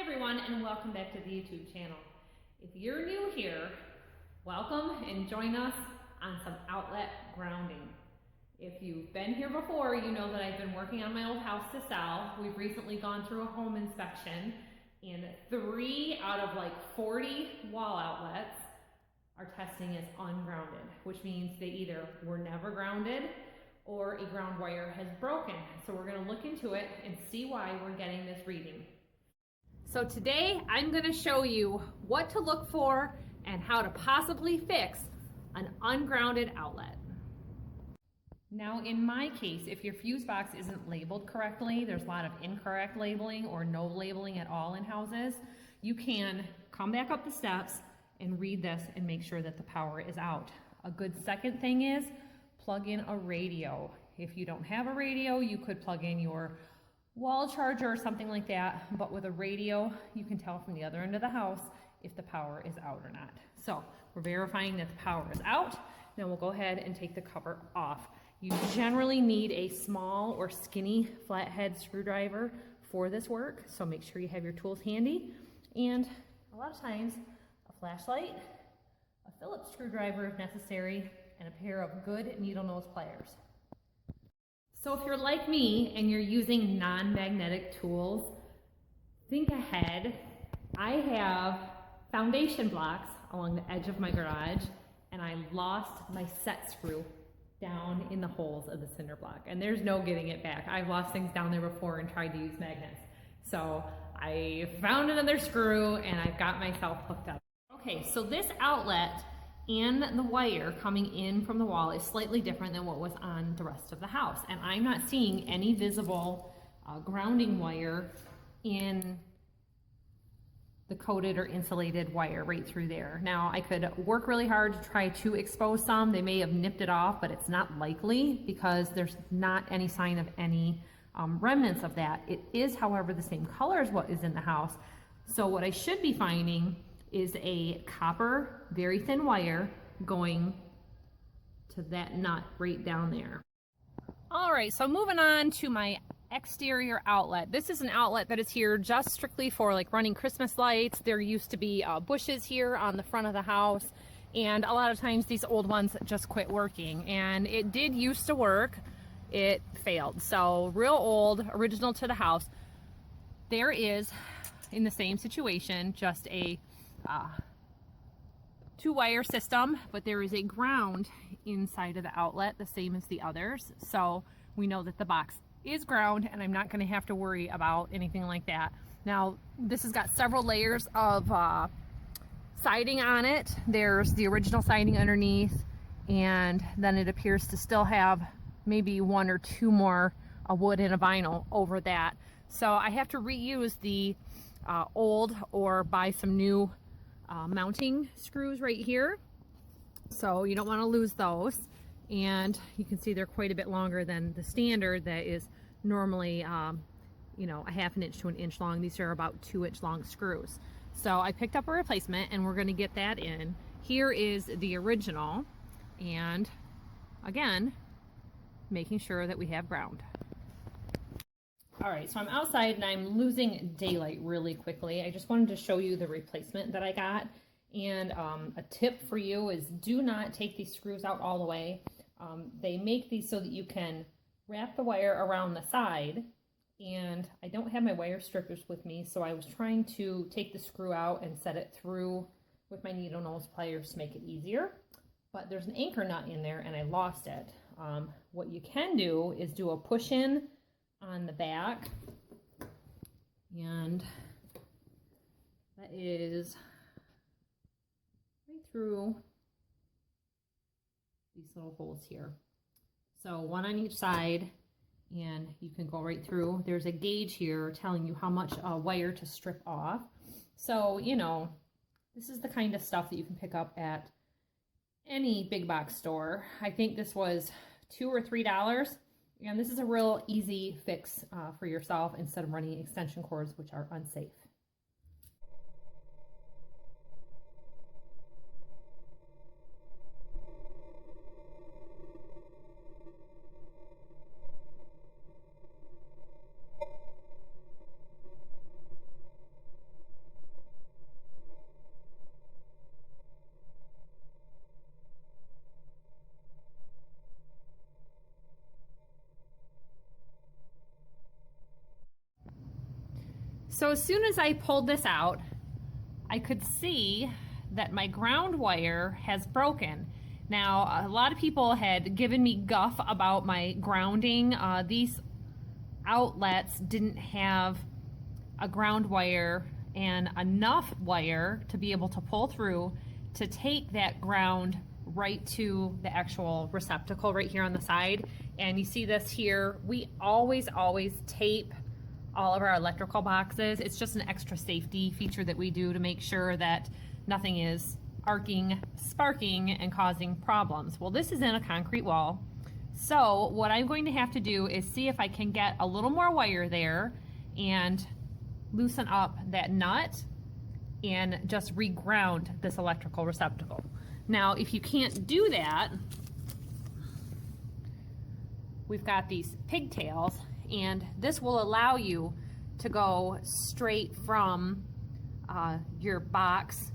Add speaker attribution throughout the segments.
Speaker 1: everyone, and welcome back to the YouTube channel. If you're new here, welcome and join us on some outlet grounding. If you've been here before, you know that I've been working on my old house to sell. We've recently gone through a home inspection, and 3 out of like 40 wall outlets are testing as ungrounded, which means they either were never grounded or a ground wire has broken. So we're going to look into it and see why we're getting this reading. So today I'm going to show you what to look for and how to possibly fix an ungrounded outlet. Now in my case, if your fuse box isn't labeled correctly, there's a lot of incorrect labeling or no labeling at all in houses, you can come back up the steps and read this and make sure that the power is out. A good second thing is plug in a radio. If you don't have a radio, you could plug in your wall charger or something like that, but with a radio, you can tell from the other end of the house if the power is out or not. So we're verifying that the power is out. Now we'll go ahead and take the cover off. You generally need a small or skinny flathead screwdriver for this work, so make sure you have your tools handy. And a lot of times, a flashlight, a Phillips screwdriver if necessary, and a pair of good needle nose pliers. So if you're like me and you're using non-magnetic tools, think ahead. I have foundation blocks along the edge of my garage, and I lost my set screw down in the holes of the cinder block, and there's no getting it back. I've lost things down there before and tried to use magnets. So I found another screw and I've got myself hooked up. Okay, so this outlet and the wire coming in from the wall is slightly different than what was on the rest of the house. And I'm not seeing any visible grounding wire in the coated or insulated wire right through there. Now I could work really hard to try to expose some. They may have nipped it off, but it's not likely because there's not any sign of any remnants of that. It is, however, the same color as what is in the house. So what I should be finding is a copper, very thin wire going to that nut right down there. All right, so moving on to my exterior outlet. This is an outlet that is here just strictly for like running Christmas lights. There used to be bushes here on the front of the house, and a lot of times these old ones just quit working, and it did used to work. It failed. So real old, original to the house. There is, in the same situation, just a 2-wire system, but there is a ground inside of the outlet, the same as the others. So we know that the box is ground, and I'm not going to have to worry about anything like that. Now, this has got several layers of siding on it. There's the original siding underneath, and then it appears to still have maybe 1 or 2 more wood and a vinyl over that. So I have to reuse the old or buy some new mounting screws right here. So you don't want to lose those. And you can see they're quite a bit longer than the standard that is normally, you know, a 1/2 inch to 1 inch long. These are about 2-inch long screws. So I picked up a replacement, and we're going to get that in. Here is the original, and again, making sure that we have ground. All right, so I'm outside and I'm losing daylight really quickly. I just wanted to show you the replacement that I got. And a tip for you is do not take these screws out all the way. They make these so that you can wrap the wire around the side, and I don't have my wire strippers with me, so I was trying to take the screw out and set it through with my needle nose pliers to make it easier, but there's an anchor nut in there and I lost it. What you can do is do a push in on the back, and that is right through these little holes here. So 1 on each side, and you can go right through. There's a gauge here telling you how much wire to strip off. So, you know, this is the kind of stuff that you can pick up at any big box store. I think this was $2 or $3, and this is a real easy fix for yourself instead of running extension cords, which are unsafe. So as soon as I pulled this out, I could see that my ground wire has broken. Now, a lot of people had given me guff about my grounding. These outlets didn't have a ground wire and enough wire to be able to pull through to take that ground right to the actual receptacle right here on the side. And you see this here, we always tape all of our electrical boxes. It's just an extra safety feature that we do to make sure that nothing is arcing, sparking, and causing problems. Well, this is in a concrete wall. So what I'm going to have to do is see if I can get a little more wire there and loosen up that nut and just reground this electrical receptacle. Now, if you can't do that, we've got these pigtails, and this will allow you to go straight from your box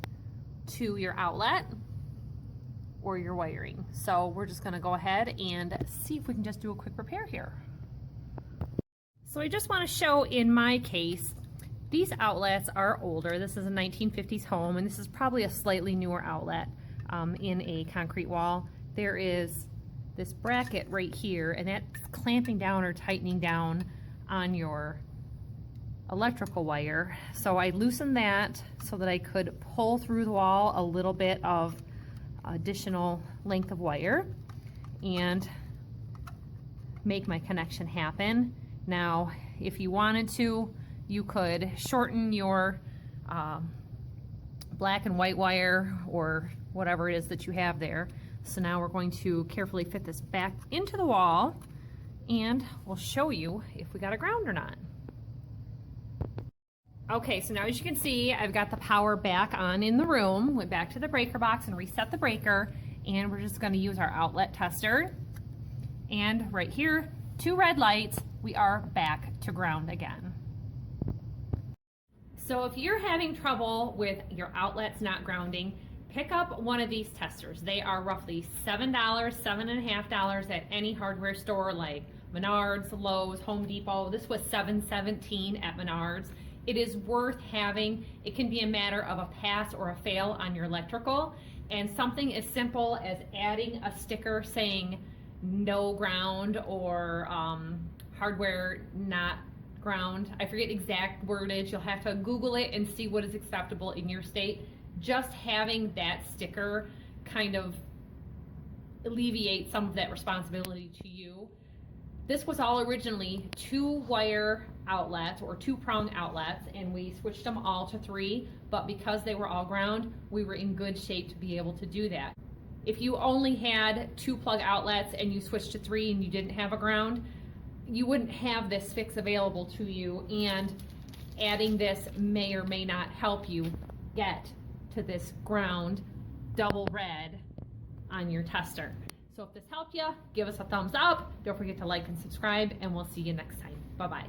Speaker 1: to your outlet or your wiring. So we're just gonna go ahead and see if we can just do a quick repair here. So I just wanna show in my case, these outlets are older. This is a 1950s home, and this is probably a slightly newer outlet in a concrete wall. There is this bracket right here, and that's clamping down or tightening down on your electrical wire. So I loosened that so that I could pull through the wall a little bit of additional length of wire and make my connection happen. Now, if you wanted to, you could shorten your black and white wire or whatever it is that you have there. So now we're going to carefully fit this back into the wall, and we'll show you if we got a ground or not. Okay, so now as you can see, I've got the power back on in the room, went back to the breaker box and reset the breaker, and we're just gonna use our outlet tester. And right here, 2 red lights, we are back to ground again. So if you're having trouble with your outlets not grounding, pick up one of these testers. They are roughly $7, $7.50 at any hardware store like Menards, Lowe's, Home Depot. This was $7.17 at Menards. It is worth having. It can be a matter of a pass or a fail on your electrical, and something as simple as adding a sticker saying no ground or hardware not ground. I forget exact wordage. You'll have to Google it and see what is acceptable in your state. Just having that sticker kind of alleviates some of that responsibility to you. This was all originally 2-wire outlets or 2-prong outlets, and we switched them all to 3, but because they were all ground, we were in good shape to be able to do that. If you only had 2 plug outlets and you switched to 3 and you didn't have a ground, you wouldn't have this fix available to you, and adding this may or may not help you get to this ground double red on your tester. So if this helped you, give us a thumbs up. Don't forget to like and subscribe, and we'll see you next time. Bye-bye.